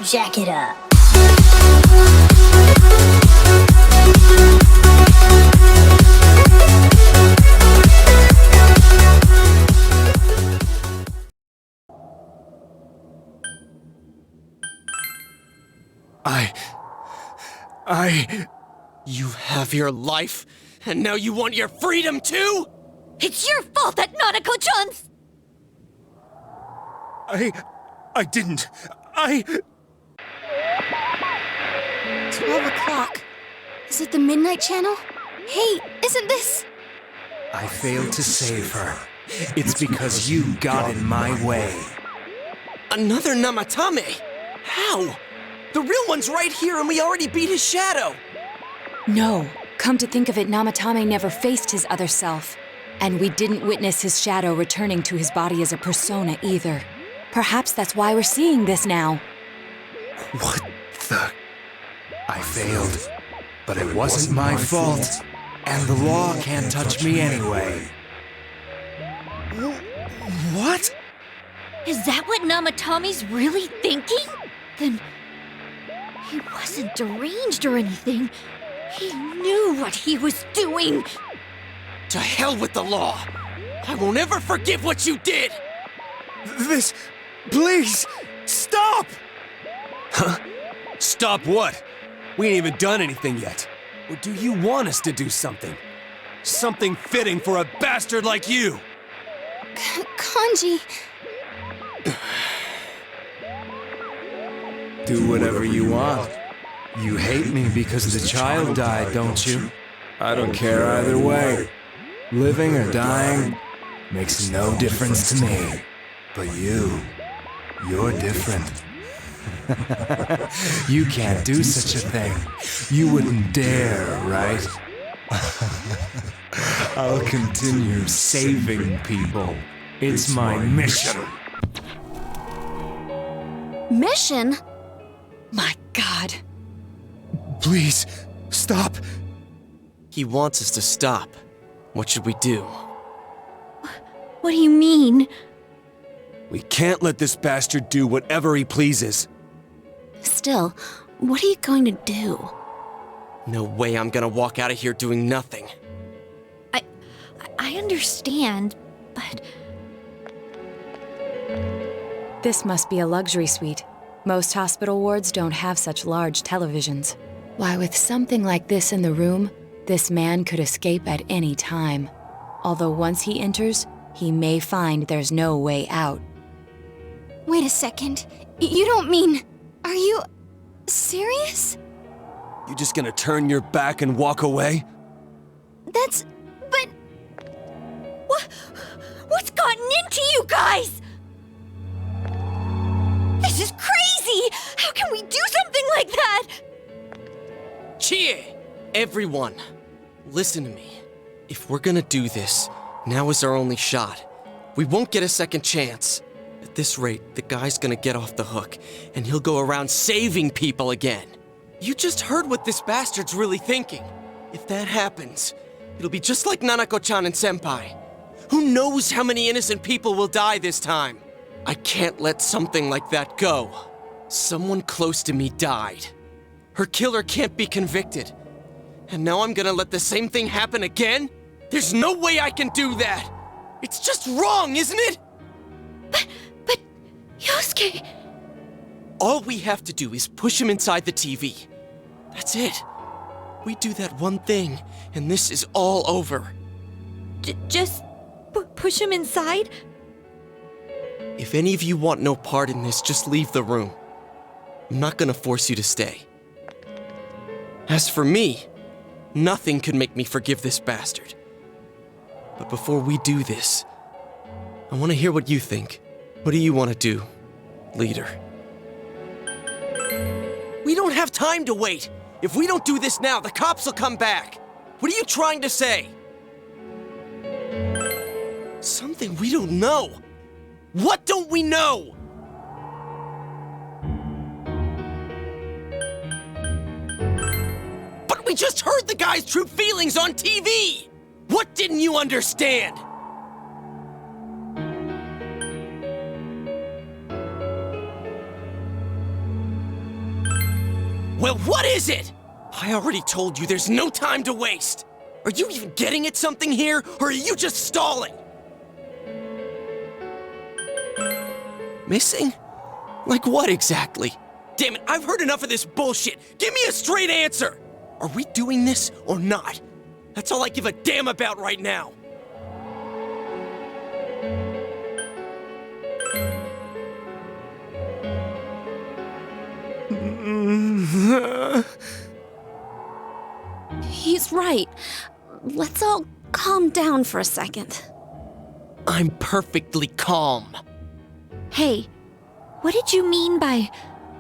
Jack it up. You have your life, and now you want your freedom too? It's your fault that Nanako-chan's... I didn't. 12 o'clock. Is it the Midnight Channel? Hey, isn't this... I failed to save her. It's because you got in my way. Another Namatame? How? The real one's right here and we already beat his shadow! No. Come to think of it, Namatame never faced his other self. And we didn't witness his shadow returning to his body as a persona either. Perhaps that's why we're seeing this now. What the... I failed. But it wasn't my fault. And the law can't touch me anyway. What? Is that what Namatame's really thinking? Then... he wasn't deranged or anything. He knew what he was doing. To hell with the law! I won't ever forgive what you did! This... Please! Stop! Huh? Stop what? We ain't even done anything yet. Or do you want us to do something? Something fitting for a bastard like you! Kanji... Do whatever you want. You hate me because the child died, don't you? I don't care either way. Living or dying makes no difference to me. But you're different. You can't do such a thing. You wouldn't dare, right? I'll continue saving people. It's my mission. Mission? My God. Please, stop. He wants us to stop. What should we do? What do you mean? We can't let this bastard do whatever he pleases. Still, what are you going to do? No way I'm gonna walk out of here doing nothing. I understand, but... This must be a luxury suite. Most hospital wards don't have such large televisions. Why, with something like this in the room, this man could escape at any time. Although once he enters, he may find there's no way out. Wait a second. You don't mean... Are you... serious? You just gonna turn your back and walk away? That's... but... What's gotten into you guys? This is crazy! How can we do something like that? Chie! Everyone, listen to me. If we're gonna do this, now is our only shot. We won't get a second chance. At this rate, the guy's gonna get off the hook, and he'll go around saving people again. You just heard what this bastard's really thinking. If that happens, it'll be just like Nanako-chan and Senpai. Who knows how many innocent people will die this time? I can't let something like that go. Someone close to me died. Her killer can't be convicted. And now I'm gonna let the same thing happen again? There's no way I can do that! It's just wrong, isn't it? But... Yosuke... All we have to do is push him inside the TV. That's it. We do that one thing, and this is all over. Just... push him inside? If any of you want no part in this, just leave the room. I'm not gonna force you to stay. As for me, nothing could make me forgive this bastard. But before we do this, I want to hear what you think. What do you want to do, leader? We don't have time to wait! If we don't do this now, the cops will come back! What are you trying to say? Something we don't know! What don't we know? But we just heard the guy's true feelings on TV! What didn't you understand? Well, what is it? I already told you there's no time to waste. Are you even getting at something here, or are you just stalling? Missing? Like what exactly? Damn it, I've heard enough of this bullshit. Give me a straight answer. Are we doing this or not? That's all I give a damn about right now. He's right. Let's all calm down for a second. I'm perfectly calm. Hey, what did you mean by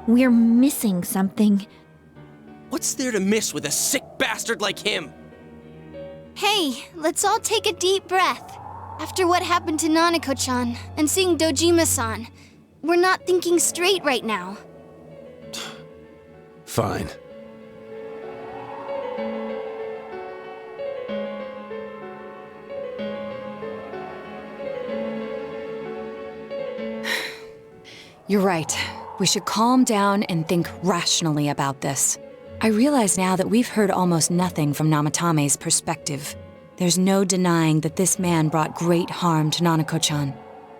we're missing something? What's there to miss with a sick bastard like him? Hey, let's all take a deep breath. After what happened to Nanako-chan and seeing Dojima-san, we're not thinking straight right now. Fine. You're right. We should calm down and think rationally about this. I realize now that we've heard almost nothing from Namatame's perspective. There's no denying that this man brought great harm to Nanako-chan.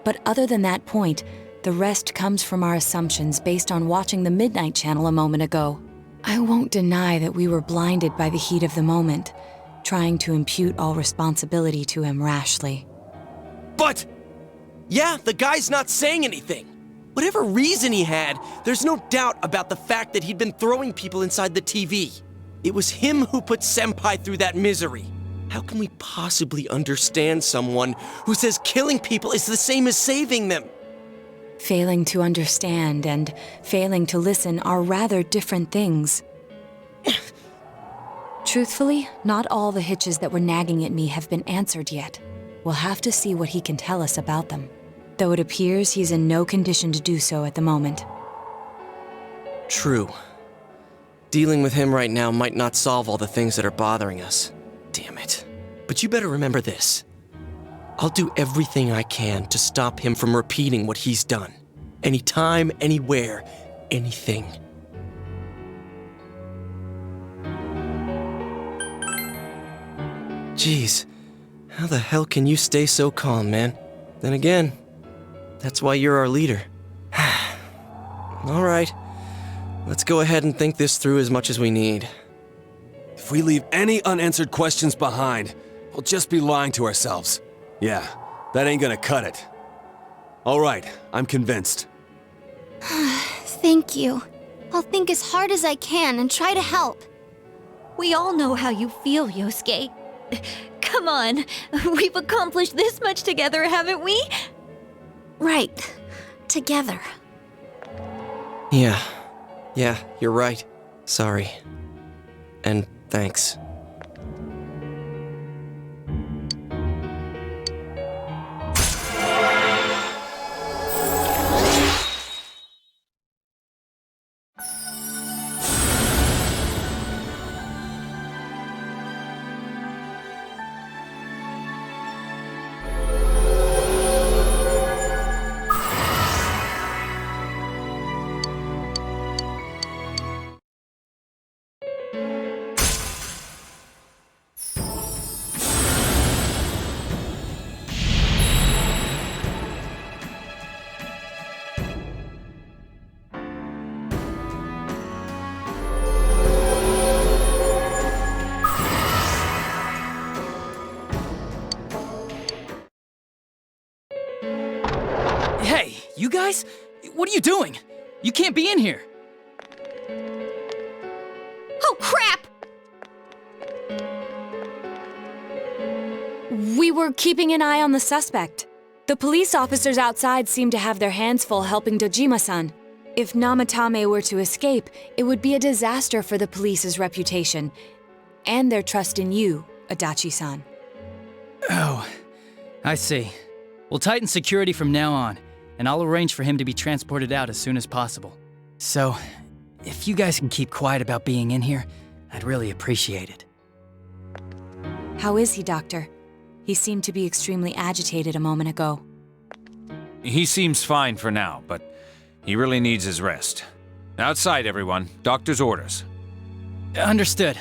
But other than that point, the rest comes from our assumptions based on watching the Midnight Channel a moment ago. I won't deny that we were blinded by the heat of the moment, trying to impute all responsibility to him rashly. But, yeah, the guy's not saying anything. Whatever reason he had, there's no doubt about the fact that he'd been throwing people inside the TV. It was him who put Senpai through that misery. How can we possibly understand someone who says killing people is the same as saving them? Failing to understand and failing to listen are rather different things. Truthfully, not all the hitches that were nagging at me have been answered yet. We'll have to see what he can tell us about them, though it appears he's in no condition to do so at the moment. True. Dealing with him right now might not solve all the things that are bothering us. Damn it. But you better remember this. I'll do everything I can to stop him from repeating what he's done. Anytime, anywhere, anything. Jeez, how the hell can you stay so calm, man? Then again, that's why you're our leader. All right, let's go ahead and think this through as much as we need. If we leave any unanswered questions behind, we'll just be lying to ourselves. Yeah, that ain't gonna cut it. All right, I'm convinced. Thank you. I'll think as hard as I can and try to help. We all know how you feel, Yosuke. Come on, we've accomplished this much together, haven't we? Right. Together. Yeah, you're right. Sorry. And thanks. Hey, you guys? What are you doing? You can't be in here. Oh, crap! We were keeping an eye on the suspect. The police officers outside seem to have their hands full helping Dojima-san. If Namatame were to escape, it would be a disaster for the police's reputation and their trust in you, Adachi-san. Oh, I see. We'll tighten security from now on, and I'll arrange for him to be transported out as soon as possible. So, if you guys can keep quiet about being in here, I'd really appreciate it. How is he, Doctor? He seemed to be extremely agitated a moment ago. He seems fine for now, but he really needs his rest. Outside, everyone. Doctor's orders. Understood.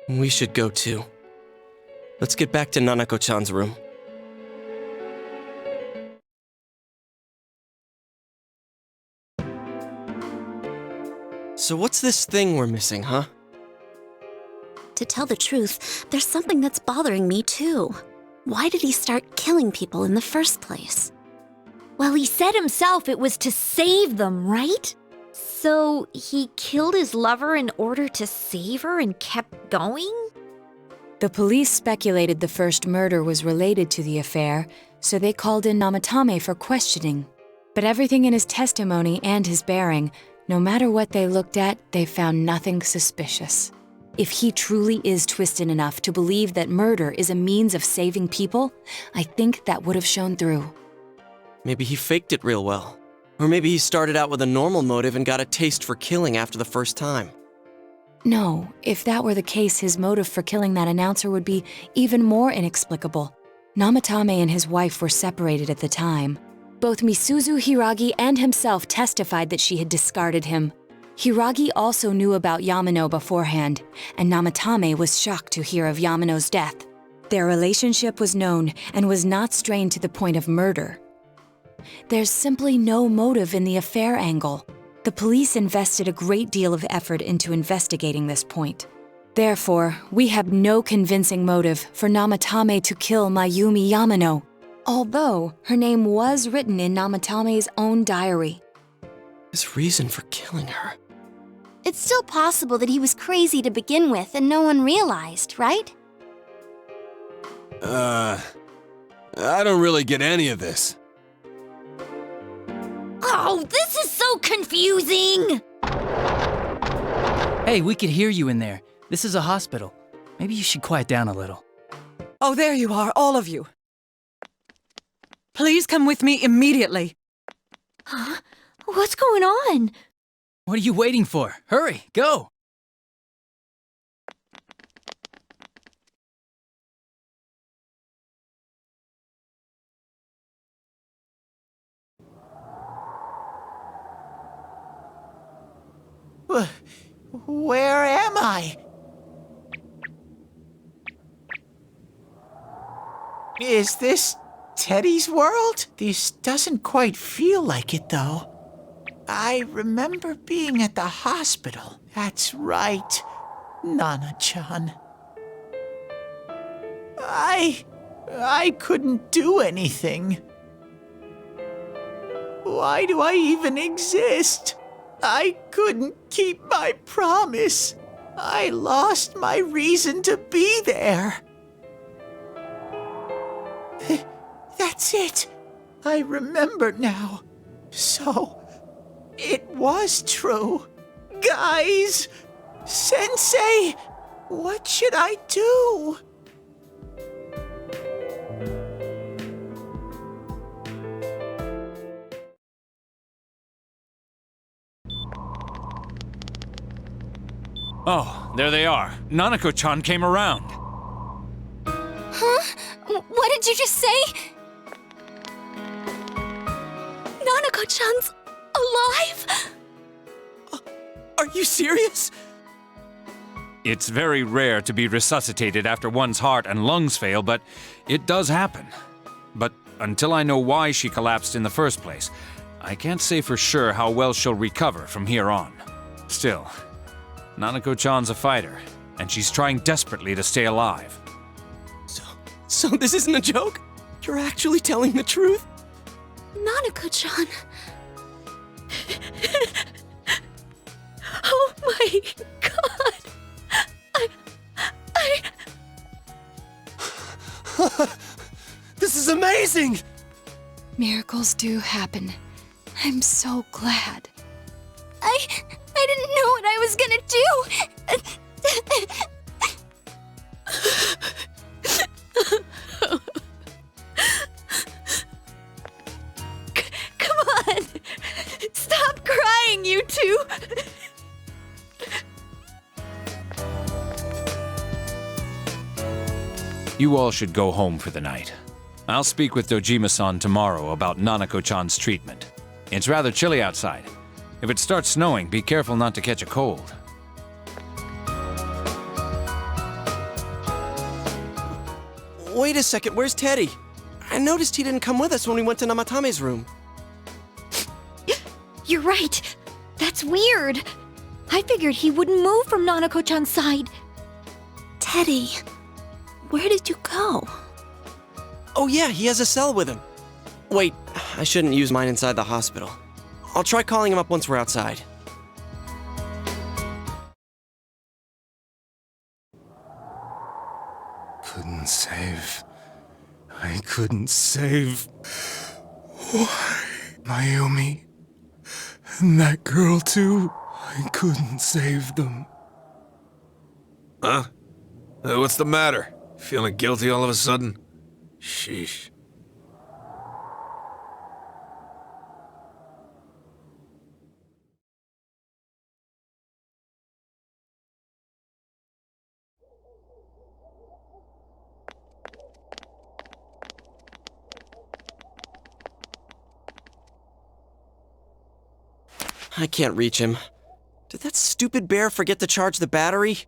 We should go too. Let's get back to Nanako-chan's room. So what's this thing we're missing, huh? To tell the truth, there's something that's bothering me too. Why did he start killing people in the first place? Well, he said himself it was to save them, right? So he killed his lover in order to save her and kept going? The police speculated the first murder was related to the affair, so they called in Namatame for questioning. But everything in his testimony and his bearing, no matter what they looked at, they found nothing suspicious. If he truly is twisted enough to believe that murder is a means of saving people, I think that would have shown through. Maybe he faked it real well. Or maybe he started out with a normal motive and got a taste for killing after the first time. No, if that were the case, his motive for killing that announcer would be even more inexplicable. Namatame and his wife were separated at the time. Both Misuzu Hiragi and himself testified that she had discarded him. Hiragi also knew about Yamano beforehand, and Namatame was shocked to hear of Yamano's death. Their relationship was known and was not strained to the point of murder. There's simply no motive in the affair angle. The police invested a great deal of effort into investigating this point. Therefore, we have no convincing motive for Namatame to kill Mayumi Yamano, although her name was written in Namatame's own diary. His reason for killing her. It's still possible that he was crazy to begin with and no one realized, right? I don't really get any of this. Oh, this is so confusing! Hey, we could hear you in there. This is a hospital. Maybe you should quiet down a little. Oh, there you are, all of you. Please come with me immediately. Huh? What's going on? What are you waiting for? Hurry, go! Where am I? Is this Teddy's world? This doesn't quite feel like it, though. I remember being at the hospital. That's right, Nana-chan. I couldn't do anything. Why do I even exist? I couldn't keep my promise. I lost my reason to be there. That's it. I remember now. So, it was true. Guys! Sensei! What should I do? Oh, there they are. Nanako-chan came around. Huh? What did you just say? Nanako-chan's alive? Are you serious? It's very rare to be resuscitated after one's heart and lungs fail, but it does happen. But until I know why she collapsed in the first place, I can't say for sure how well she'll recover from here on. Still, Nanako-chan's a fighter, and she's trying desperately to stay alive. So this isn't a joke? You're actually telling the truth? Nanako-chan. Oh my god. This is amazing! Miracles do happen. I'm so glad. I didn't know what I was gonna do. Come on! Stop crying, you two! You all should go home for the night. I'll speak with Dojima-san tomorrow about Nanako-chan's treatment. It's rather chilly outside. If it starts snowing, be careful not to catch a cold. Wait a second, where's Teddy? I noticed he didn't come with us when we went to Namatame's room. You're right. That's weird. I figured he wouldn't move from Nanako-chan's side. Teddy, where did you go? Oh yeah, he has a cell with him. Wait, I shouldn't use mine inside the hospital. I'll try calling him up once we're outside. Couldn't save. I couldn't save. Why? Mayumi. And that girl too. I couldn't save them. Huh? What's the matter? Feeling guilty all of a sudden? Sheesh. I can't reach him. Did that stupid bear forget to charge the battery?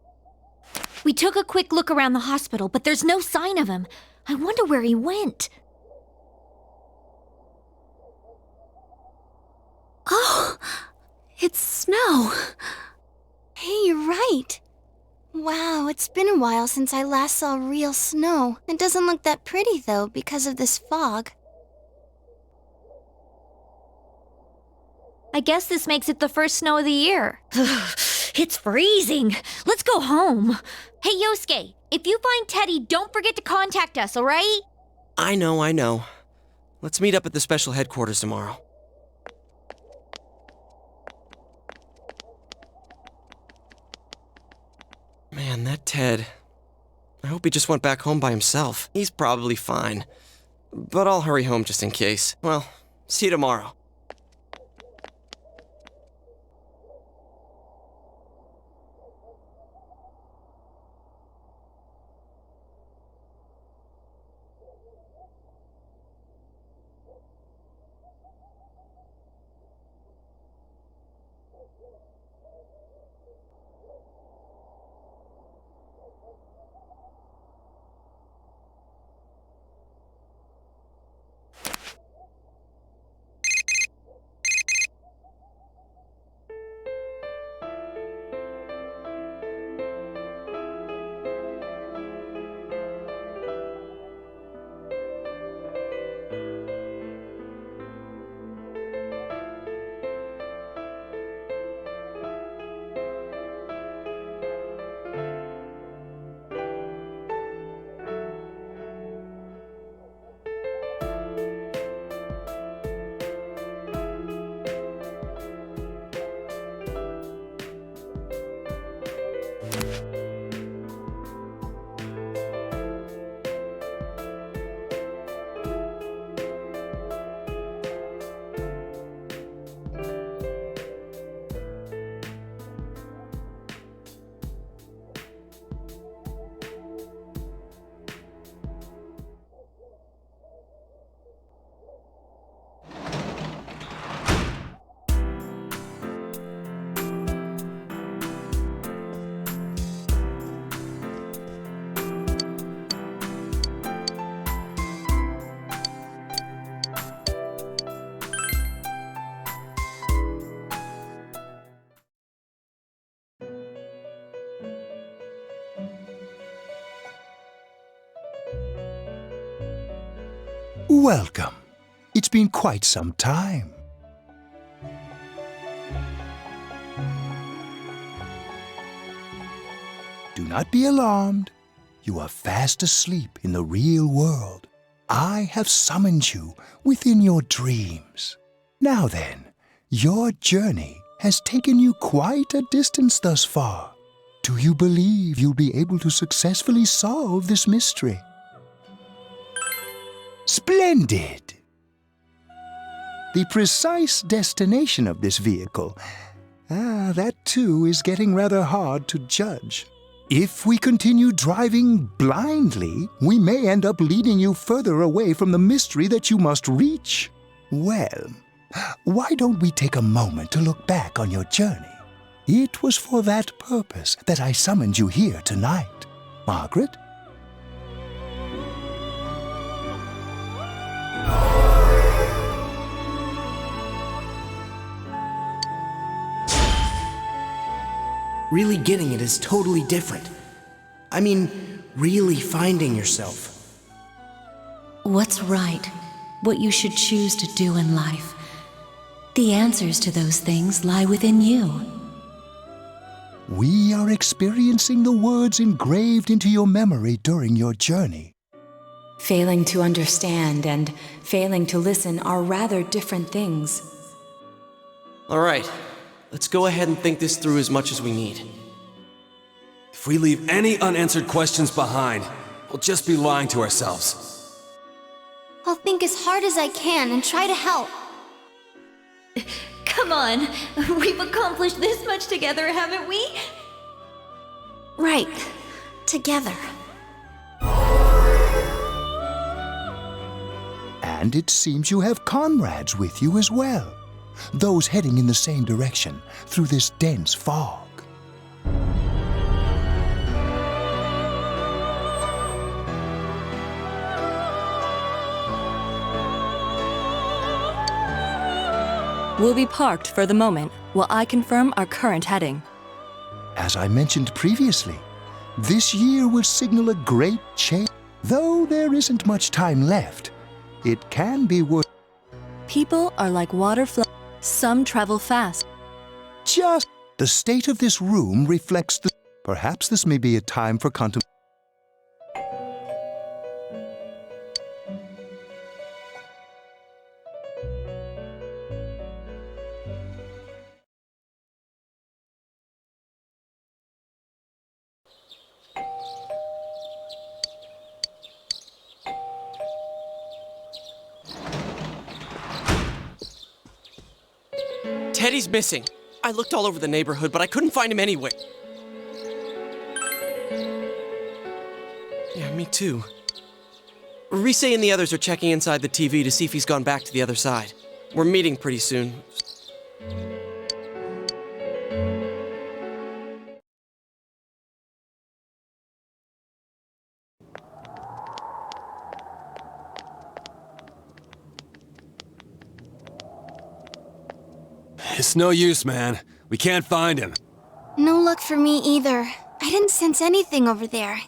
We took a quick look around the hospital, but there's no sign of him. I wonder where he went. Oh, it's snow. Hey, you're right. Wow, it's been a while since I last saw real snow. It doesn't look that pretty, though, because of this fog. I guess this makes it the first snow of the year. It's freezing. Let's go home. Hey, Yosuke, if you find Teddy, don't forget to contact us, all right? I know. Let's meet up at the special headquarters tomorrow. Man, that Ted. I hope he just went back home by himself. He's probably fine. But I'll hurry home just in case. Well, see you tomorrow. Welcome. It's been quite some time. Do not be alarmed. You are fast asleep in the real world. I have summoned you within your dreams. Now then, your journey has taken you quite a distance thus far. Do you believe you'll be able to successfully solve this mystery? Splendid! The precise destination of this vehicle, that too is getting rather hard to judge. If we continue driving blindly, we may end up leading you further away from the mystery that you must reach. Well, why don't we take a moment to look back on your journey? It was for that purpose that I summoned you here tonight. Margaret? Really getting it is totally different. I mean, really finding yourself. What's right? What you should choose to do in life? The answers to those things lie within you. We are experiencing the words engraved into your memory during your journey. Failing to understand and failing to listen are rather different things. All right, let's go ahead and think this through as much as we need. If we leave any unanswered questions behind, we'll just be lying to ourselves. I'll think as hard as I can and try to help. Come on, we've accomplished this much together, haven't we? Right. Together. And it seems you have comrades with you as well. Those heading in the same direction through this dense fog. We'll be parked for the moment while I confirm our current heading. As I mentioned previously, this year will signal a great change. Though there isn't much time left, it can be worth. People are like water flow. Some travel fast. Just the state of this room reflects the. Perhaps this may be a time for contemplation. Teddy's missing. I looked all over the neighborhood, but I couldn't find him anywhere. Yeah, me too. Rise and the others are checking inside the TV to see if he's gone back to the other side. We're meeting pretty soon. It's no use, man. We can't find him. No luck for me either. I didn't sense anything over there.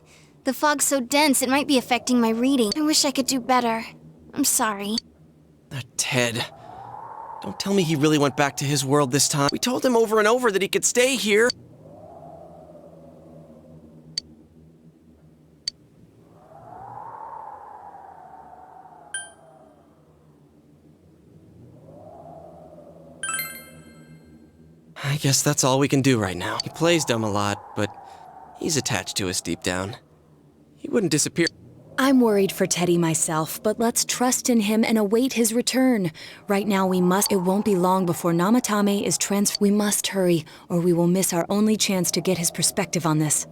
The fog's so dense it might be affecting my reading. I wish I could do better. I'm sorry. Ted. Don't tell me he really went back to his world this time. We told him over and over that he could stay here. I guess that's all we can do right now. He plays dumb a lot, but he's attached to us deep down. He wouldn't disappear. I'm worried for Teddy myself, but let's trust in him and await his return. Right now we must. It won't be long before Namatame is We must hurry, or we will miss our only chance to get his perspective on this.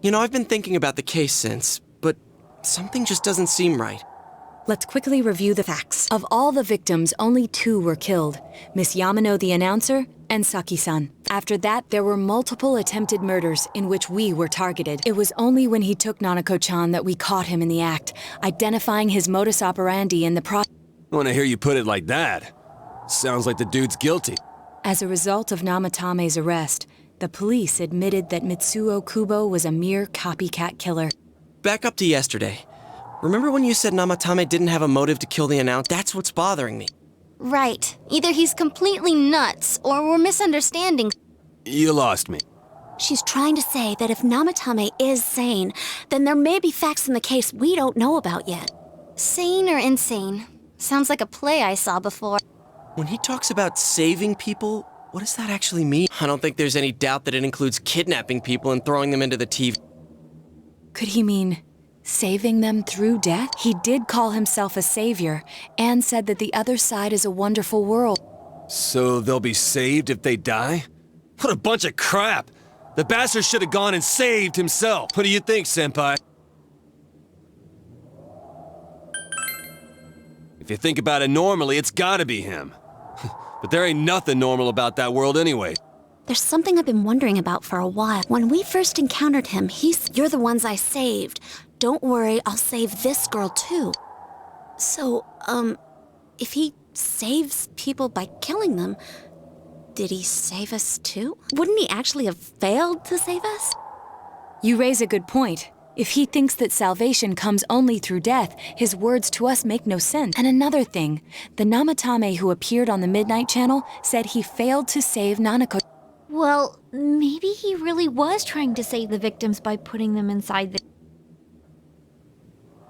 You know, I've been thinking about the case since, but something just doesn't seem right. Let's quickly review the facts. Of all the victims, only 2 were killed. Miss Yamano the announcer, and Saki-san. After that, there were multiple attempted murders in which we were targeted. It was only when he took Nanako-chan that we caught him in the act, identifying his modus operandi in the process. I want to hear you put it like that. Sounds like the dude's guilty. As a result of Namatame's arrest, the police admitted that Mitsuo Kubo was a mere copycat killer. Back up to yesterday. Remember when you said Namatame didn't have a motive to kill the announcer? That's what's bothering me. Right. Either he's completely nuts, or we're misunderstanding. You lost me. She's trying to say that if Namatame is sane, then there may be facts in the case we don't know about yet. Sane or insane? Sounds like a play I saw before. When he talks about saving people, what does that actually mean? I don't think there's any doubt that it includes kidnapping people and throwing them into the TV. Could he mean saving them through death? He did call himself a savior, and said that the other side is a wonderful world. So they'll be saved if they die? What a bunch of crap! The bastard should have gone and saved himself. What do you think, Senpai? If you think about it normally, it's gotta be him. But there ain't nothing normal about that world anyway. There's something I've been wondering about for a while. When we first encountered him, you're the ones I saved. Don't worry, I'll save this girl too. So, if he saves people by killing them, Did he save us too? Wouldn't he actually have failed to save us? You raise a good point. If he thinks that salvation comes only through death, his words to us make no sense. And another thing, the Namatame who appeared on the Midnight Channel said he failed to save Nanako. Well, maybe he really was trying to save the victims by putting them inside the...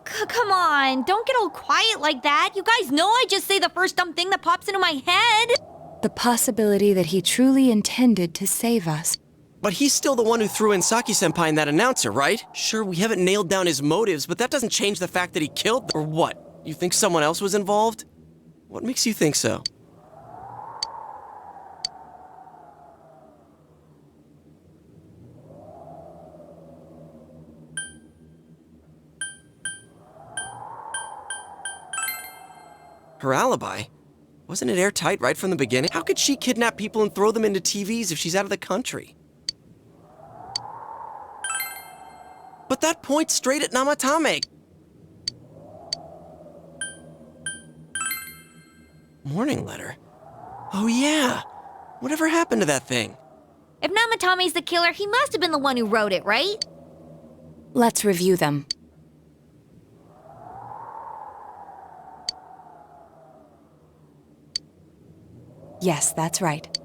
Come on, don't get all quiet like that. You guys know I just say the first dumb thing that pops into my head. The possibility that he truly intended to save us. But he's still the one who threw in Saki-senpai in that announcer, right? Sure, we haven't nailed down his motives, but that doesn't change the fact that he killed them. Or what? You think someone else was involved? What makes you think so? Her alibi? Wasn't it airtight right from the beginning? How could she kidnap people and throw them into TVs if she's out of the country? But that points straight at Namatame. Morning letter? Oh yeah! Whatever happened to that thing? If Namatame's the killer, he must have been the one who wrote it, right? Let's review them. Yes, that's right.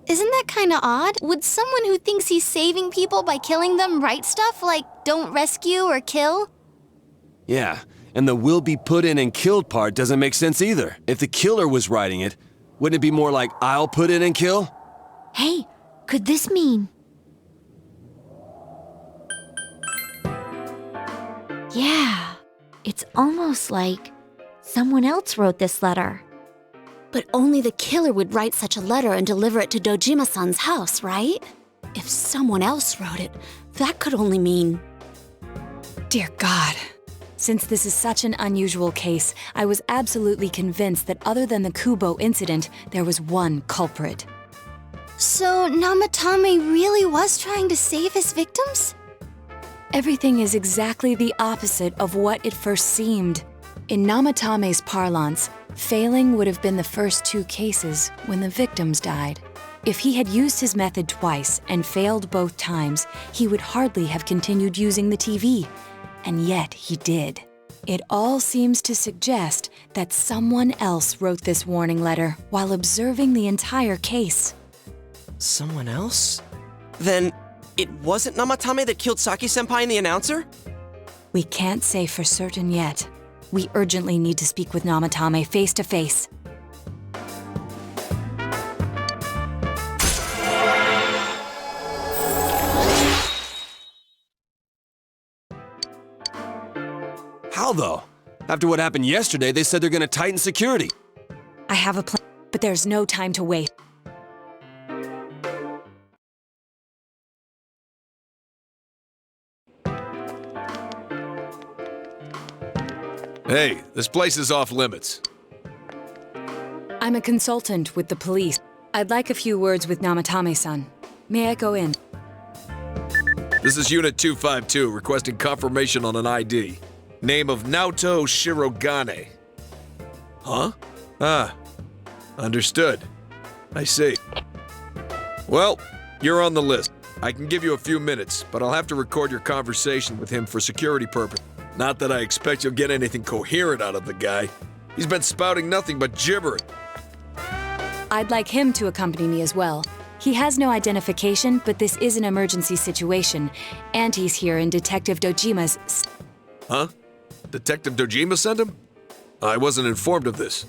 Isn't that kinda odd? Would someone who thinks he's saving people by killing them write stuff like, don't rescue or kill? Yeah, and the will be put in and killed part doesn't make sense either. If the killer was writing it, wouldn't it be more like, I'll put in and kill? Hey, could this mean... Yeah, it's almost like someone else wrote this letter. But only the killer would write such a letter and deliver it to Dojima-san's house, right? If someone else wrote it, that could only mean... Dear God. Since this is such an unusual case, I was absolutely convinced that other than the Kubo incident, there was one culprit. So Namatame really was trying to save his victims? Everything is exactly the opposite of what it first seemed. In Namatame's parlance, failing would have been the first two cases when the victims died. If he had used his method twice and failed both times, he would hardly have continued using the TV. And yet he did. It all seems to suggest that someone else wrote this warning letter while observing the entire case. Someone else? Then it wasn't Namatame that killed Saki-senpai in the announcer? We can't say for certain yet. We urgently need to speak with Namatame face to face. How though? After what happened yesterday, they said they're gonna tighten security. I have a plan, but there's no time to waste. Hey, this place is off limits. I'm a consultant with the police. I'd like a few words with Namatame-san. May I go in? This is Unit 252, requesting confirmation on an ID. Name of Naoto Shirogane. Huh? Ah, understood. I see. Well, you're on the list. I can give you a few minutes, but I'll have to record your conversation with him for security purposes. Not that I expect you'll get anything coherent out of the guy. He's been spouting nothing but gibberish. I'd like him to accompany me as well. He has no identification, but this is an emergency situation, and he's here in Detective Dojima's... Huh? Detective Dojima sent him? I wasn't informed of this.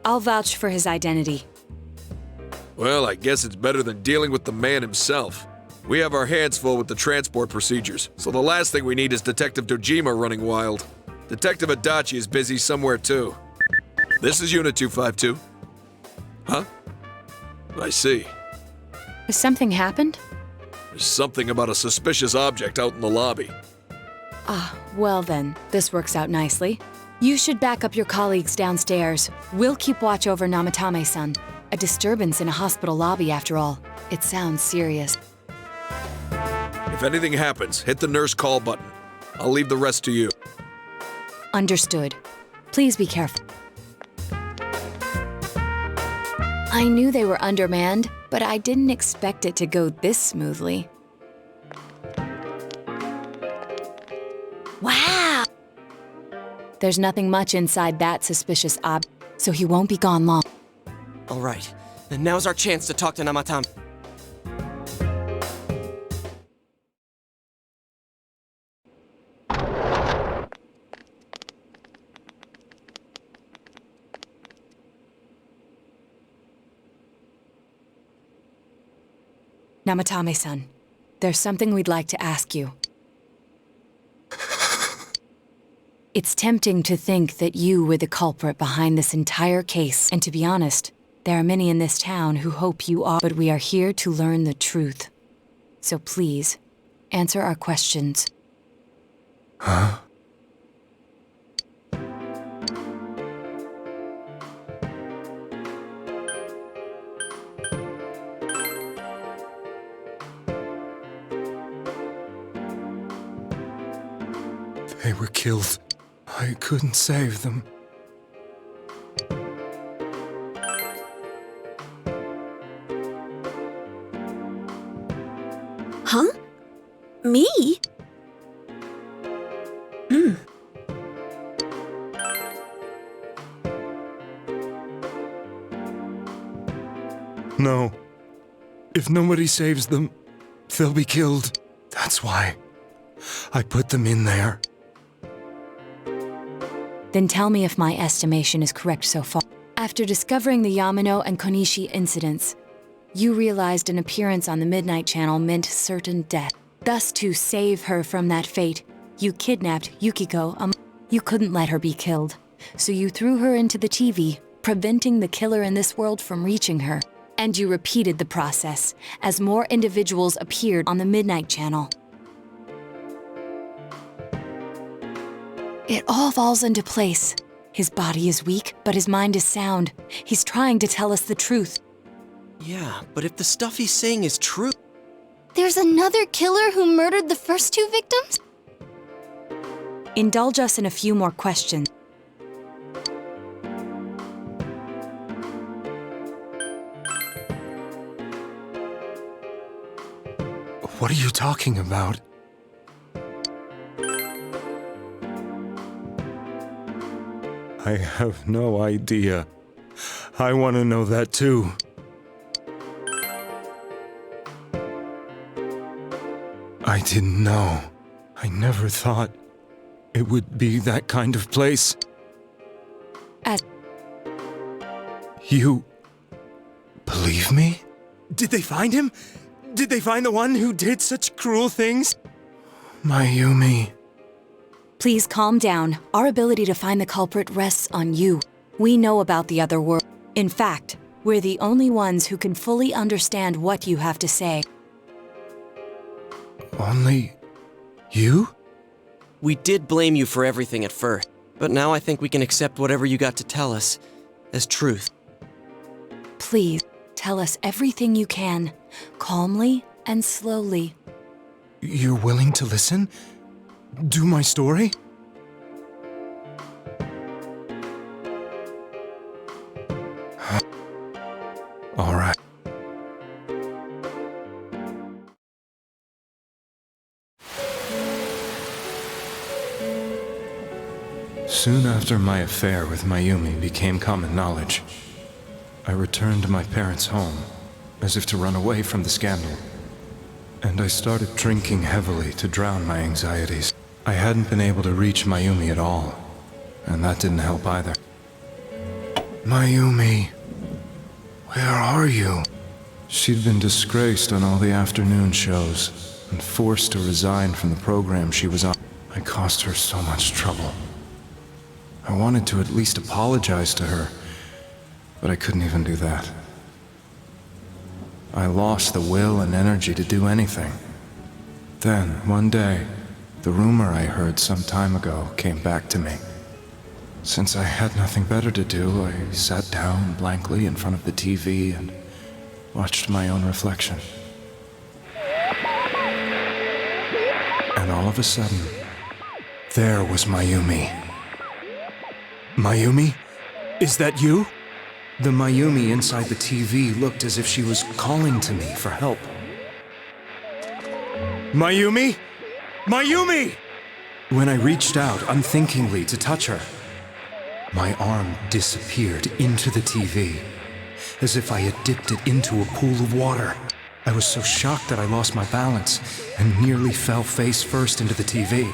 I'll vouch for his identity. Well, I guess it's better than dealing with the man himself. We have our hands full with the transport procedures, so the last thing we need is Detective Dojima running wild. Detective Adachi is busy somewhere too. This is Unit 252. Huh? I see. Has something happened? There's something about a suspicious object out in the lobby. Ah, well then, this works out nicely. You should back up your colleagues downstairs. We'll keep watch over Namatame-san. A disturbance in a hospital lobby, after all. It sounds serious. If anything happens, hit the nurse call button. I'll leave the rest to you. Understood. Please be careful. I knew they were undermanned, but I didn't expect it to go this smoothly. Wow! There's nothing much inside that suspicious object, so he won't be gone long. All right, then now's our chance to talk to Namatin. Namatame-san, there's something we'd like to ask you. It's tempting to think that you were the culprit behind this entire case, and to be honest, there are many in this town who hope you are, but we are here to learn the truth. So please, answer our questions. Huh? They were killed. I couldn't save them. Huh? Me? No. If nobody saves them, they'll be killed. That's why I put them in there. Then tell me if my estimation is correct so far. After discovering the Yamano and Konishi incidents, you realized an appearance on the Midnight Channel meant certain death. Thus, to save her from that fate, you kidnapped Yukiko. You couldn't let her be killed, so you threw her into the TV, preventing the killer in this world from reaching her. And you repeated the process as more individuals appeared on the Midnight Channel. It all falls into place. His body is weak, but his mind is sound. He's trying to tell us the truth. Yeah, but if the stuff he's saying is true... There's another killer who murdered the first two victims? Indulge us in a few more questions. What are you talking about? I have no idea. I want to know that too. I didn't know. I never thought it would be that kind of place. You believe me? Did they find him? Did they find the one who did such cruel things? Mayumi. Please calm down. Our ability to find the culprit rests on you. We know about the other world. In fact, we're the only ones who can fully understand what you have to say. Only you? We did blame you for everything at first, but now I think we can accept whatever you got to tell us as truth. Please, tell us everything you can, calmly and slowly. You're willing to listen? Do my story? All right. Soon after my affair with Mayumi became common knowledge, I returned to my parents' home, as if to run away from the scandal. And I started drinking heavily to drown my anxieties. I hadn't been able to reach Mayumi at all, and that didn't help either. Mayumi, where are you? She'd been disgraced on all the afternoon shows, and forced to resign from the program she was on. I caused her so much trouble. I wanted to at least apologize to her, but I couldn't even do that. I lost the will and energy to do anything. Then, one day, the rumor I heard some time ago came back to me. Since I had nothing better to do, I sat down blankly in front of the TV and watched my own reflection. And all of a sudden, there was Mayumi. Mayumi? Is that you? The Mayumi inside the TV looked as if she was calling to me for help. Mayumi? Mayumi! When I reached out unthinkingly to touch her, my arm disappeared into the TV, as if I had dipped it into a pool of water. I was so shocked that I lost my balance and nearly fell face first into the TV.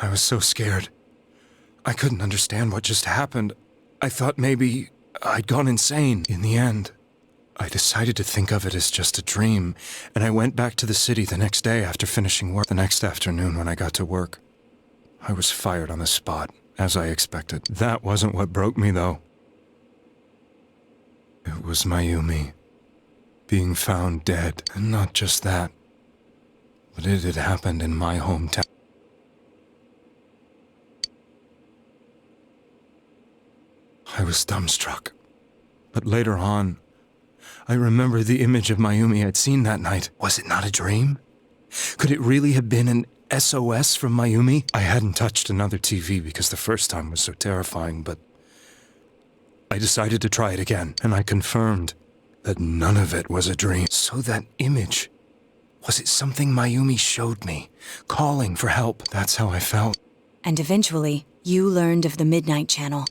I was so scared. I couldn't understand what just happened. I thought maybe I'd gone insane. In the end, I decided to think of it as just a dream, and I went back to the city the next day after finishing work. The next afternoon when I got to work, I was fired on the spot, as I expected. That wasn't what broke me, though. It was Mayumi being found dead, and not just that, but it had happened in my hometown. I was dumbstruck, but later on, I remembered the image of Mayumi I'd seen that night. Was it not a dream? Could it really have been an SOS from Mayumi? I hadn't touched another TV because the first time was so terrifying, but I decided to try it again, and I confirmed that none of it was a dream. So that image, was it something Mayumi showed me, calling for help? That's how I felt. And eventually, you learned of the Midnight Channel.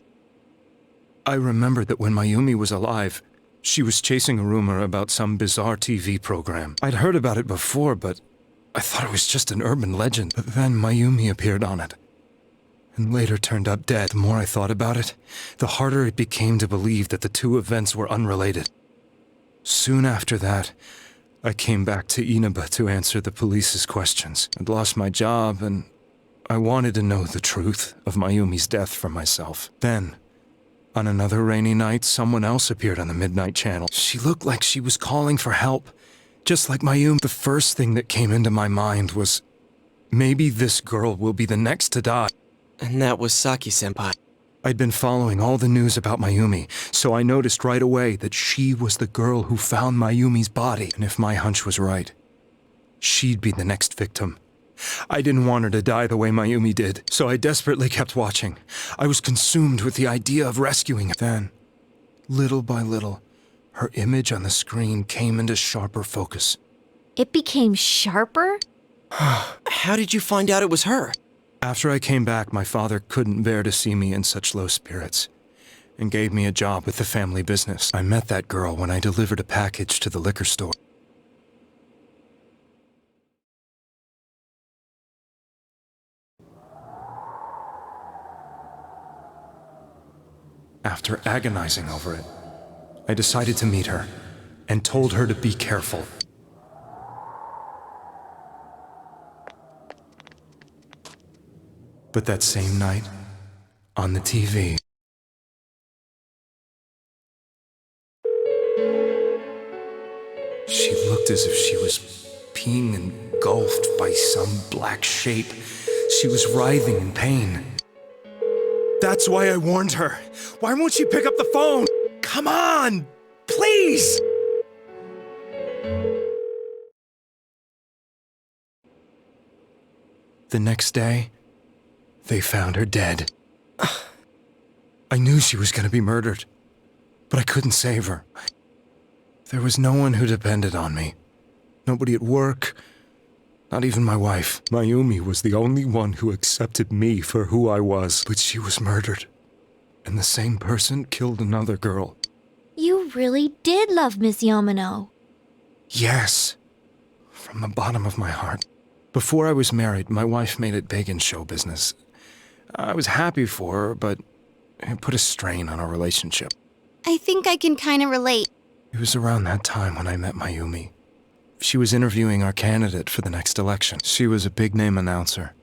I remembered that when Mayumi was alive, she was chasing a rumor about some bizarre TV program. I'd heard about it before, but I thought it was just an urban legend. But then Mayumi appeared on it, and later turned up dead. The more I thought about it, the harder it became to believe that the two events were unrelated. Soon after that, I came back to Inaba to answer the police's questions. I'd lost my job, and I wanted to know the truth of Mayumi's death for myself. Then, on another rainy night, someone else appeared on the Midnight Channel. She looked like she was calling for help, just like Mayumi. The first thing that came into my mind was, maybe this girl will be the next to die. And that was Saki-senpai. I'd been following all the news about Mayumi, so I noticed right away that she was the girl who found Mayumi's body. And if my hunch was right, she'd be the next victim. I didn't want her to die the way Mayumi did, so I desperately kept watching. I was consumed with the idea of rescuing her. Then, little by little, her image on the screen came into sharper focus. It became sharper? How did you find out it was her? After I came back, my father couldn't bear to see me in such low spirits, and gave me a job with the family business. I met that girl when I delivered a package to the liquor store. After agonizing over it, I decided to meet her and told her to be careful. But that same night, on the TV, she looked as if she was being engulfed by some black shape. She was writhing in pain. That's why I warned her. Why won't she pick up the phone? Come on! Please! The next day, they found her dead. I knew she was going to be murdered, but I couldn't save her. There was no one who depended on me. Nobody at work, not even my wife. Mayumi was the only one who accepted me for who I was, but she was murdered. And the same person killed another girl. You really did love Miss Yamano. Yes, from the bottom of my heart. Before I was married, my wife made it big in show business. I was happy for her, but it put a strain on our relationship. I think I can kind of relate. It was around that time when I met Mayumi. She was interviewing our candidate for the next election. She was a big-name announcer,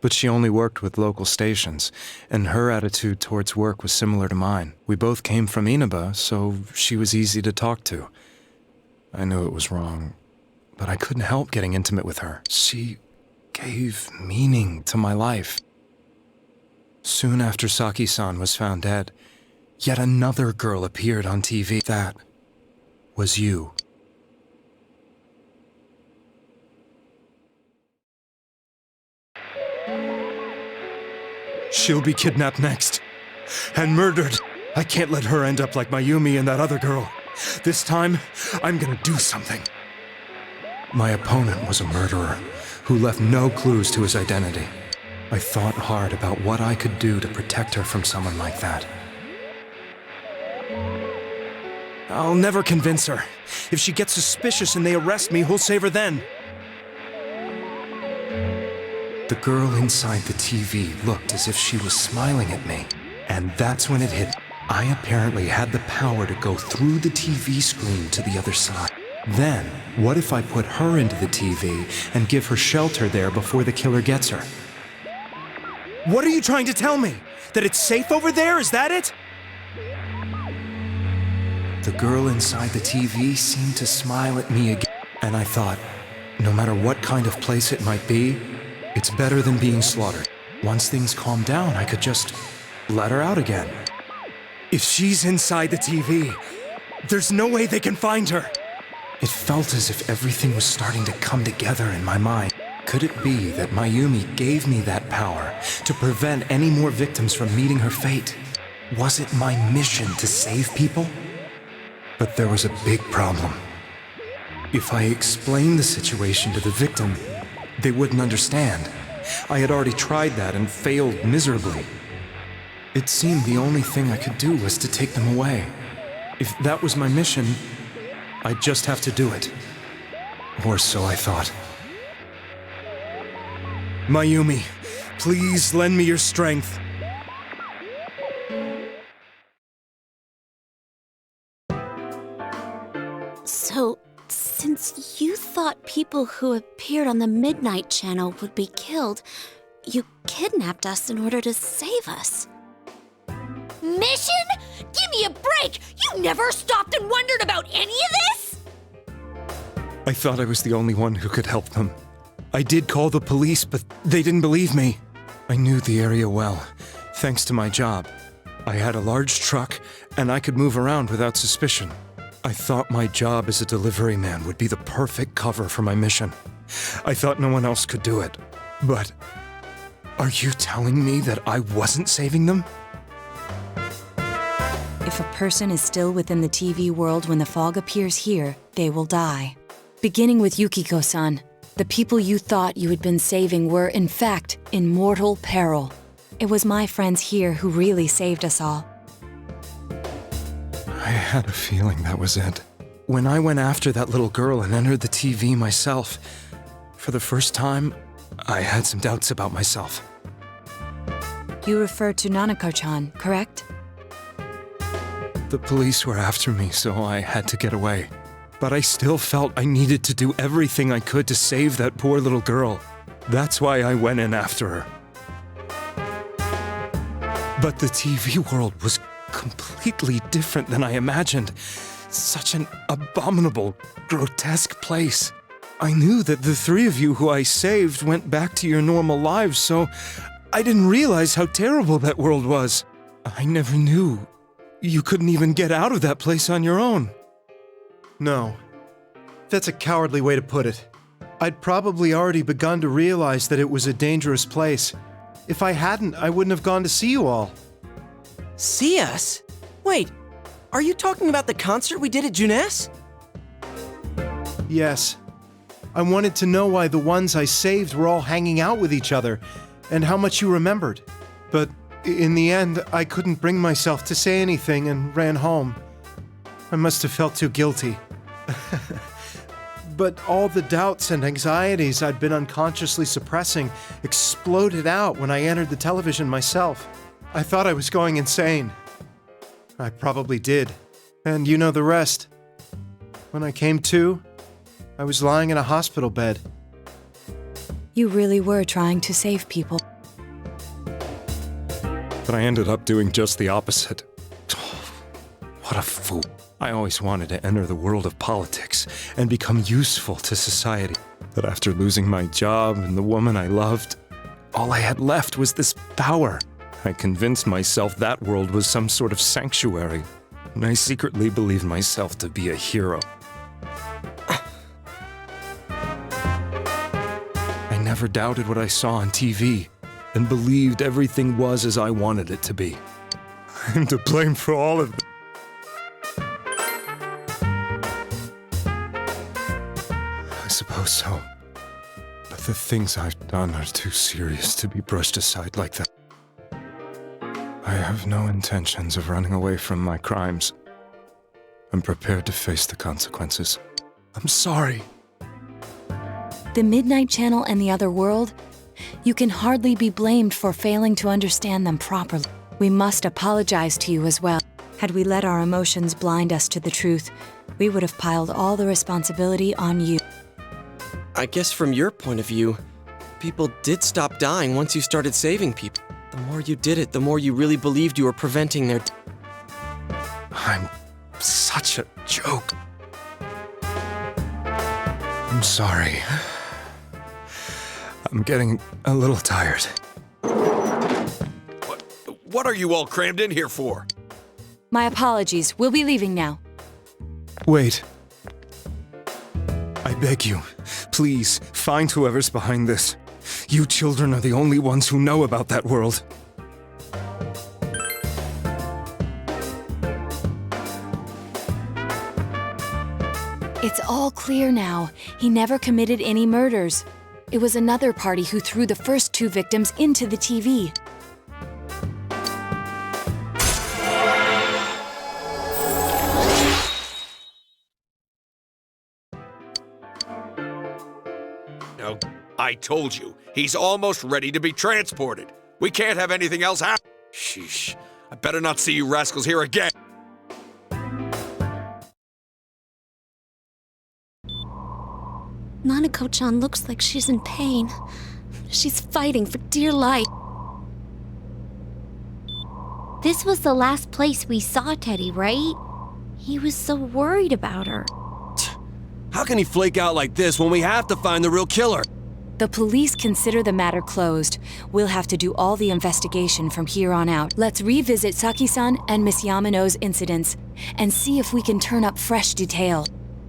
but she only worked with local stations, and her attitude towards work was similar to mine. We both came from Inaba, so she was easy to talk to. I knew it was wrong, but I couldn't help getting intimate with her. She gave meaning to my life. Soon after Saki-san was found dead, yet another girl appeared on TV. That was you. She'll be kidnapped next. And murdered. I can't let her end up like Mayumi and that other girl. This time, I'm gonna do something. My opponent was a murderer who left no clues to his identity. I thought hard about what I could do to protect her from someone like that. I'll never convince her. If she gets suspicious and they arrest me, who'll save her then? The girl inside the TV looked as if she was smiling at me. And that's when it hit. I apparently had the power to go through the TV screen to the other side. Then, what if I put her into the TV and give her shelter there before the killer gets her? What are you trying to tell me? That it's safe over there? Is that it? The girl inside the TV seemed to smile at me again, and I thought, no matter what kind of place it might be, it's better than being slaughtered. Once things calm down, I could just let her out again. If she's inside the TV, there's no way they can find her. It felt as if everything was starting to come together in my mind. Could it be that Mayumi gave me that power to prevent any more victims from meeting her fate? Was it my mission to save people? But there was a big problem. If I explained the situation to the victim, they wouldn't understand. I had already tried that and failed miserably. It seemed the only thing I could do was to take them away. If that was my mission, I'd just have to do it. Or so I thought. Mayumi, please lend me your strength. So, since you thought people who appeared on the Midnight Channel would be killed, you kidnapped us in order to save us. Mission? Give me a break! You never stopped and wondered about any of this? I thought I was the only one who could help them. I did call the police, but they didn't believe me. I knew the area well, thanks to my job. I had a large truck, and I could move around without suspicion. I thought my job as a delivery man would be the perfect cover for my mission. I thought no one else could do it. But are you telling me that I wasn't saving them? If a person is still within the TV world when the fog appears here, they will die. Beginning with Yukiko-san, the people you thought you had been saving were, in fact, in mortal peril. It was my friends here who really saved us all. I had a feeling that was it. When I went after that little girl and entered the TV myself, for the first time, I had some doubts about myself. You refer to Nanako-chan, correct? The police were after me, so I had to get away. But I still felt I needed to do everything I could to save that poor little girl. That's why I went in after her. But the TV world was completely different than I imagined. Such an abominable, grotesque place. I knew that the three of you who I saved went back to your normal lives, so I didn't realize how terrible that world was. I never knew you couldn't even get out of that place on your own. No. That's a cowardly way to put it. I'd probably already begun to realize that it was a dangerous place. If I hadn't, I wouldn't have gone to see you all. See us? Wait, are you talking about the concert we did at Junes? Yes. I wanted to know why the ones I saved were all hanging out with each other, and how much you remembered. But in the end, I couldn't bring myself to say anything and ran home. I must have felt too guilty. But all the doubts and anxieties I'd been unconsciously suppressing exploded out when I entered the television myself. I thought I was going insane. I probably did. And you know the rest. When I came to, I was lying in a hospital bed. You really were trying to save people. But I ended up doing just the opposite. What a fool. I always wanted to enter the world of politics and become useful to society. But after losing my job and the woman I loved, all I had left was this power. I convinced myself that world was some sort of sanctuary, and I secretly believed myself to be a hero. I never doubted what I saw on TV. and believed everything was as I wanted it to be. I'm to blame for all of it. I suppose so. But the things I've done are too serious to be brushed aside like that. I have no intentions of running away from my crimes. I'm prepared to face the consequences. I'm sorry. The Midnight Channel and the other world? You can hardly be blamed for failing to understand them properly. We must apologize to you as well. Had we let our emotions blind us to the truth, we would have piled all the responsibility on you. I guess from your point of view, people did stop dying once you started saving people. The more you did it, the more you really believed you were preventing their... I'm such a joke. I'm sorry. I'm getting a little tired. What are you all crammed in here for? My apologies. We'll be leaving now. Wait. I beg you, please, find whoever's behind this. You children are the only ones who know about that world. It's all clear now. He never committed any murders. It was another party who threw the first 2 victims into the TV. Now, I told you, he's almost ready to be transported. We can't have anything else happen. Sheesh. I better not see you rascals here again. Nanako-chan looks like she's in pain. She's fighting for dear life. This was the last place we saw Teddy, right? He was so worried about her. How can he flake out like this when we have to find the real killer? The police consider the matter closed. We'll have to do all the investigation from here on out. Let's revisit Saki-san and Miss Yamano's incidents and see if we can turn up fresh detail.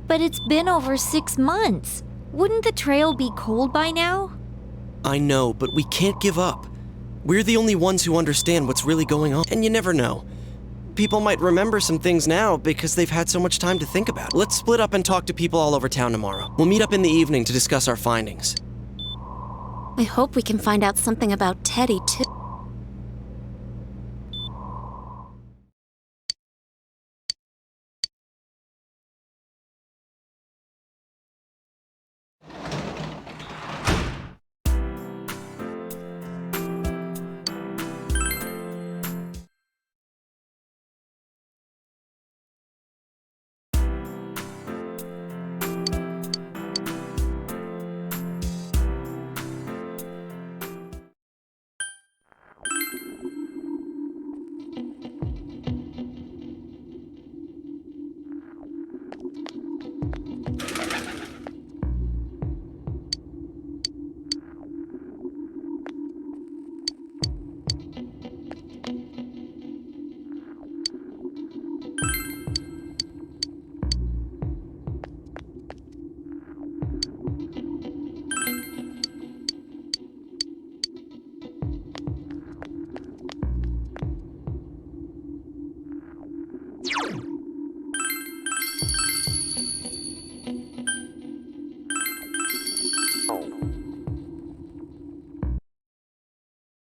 But it's been over 6 months. Wouldn't the trail be cold by now? I know, but we can't give up. We're the only ones who understand what's really going on. And you never know. People might remember some things now because they've had so much time to think about it. Let's split up and talk to people all over town tomorrow. We'll meet up in the evening to discuss our findings. I hope we can find out something about Teddy, too.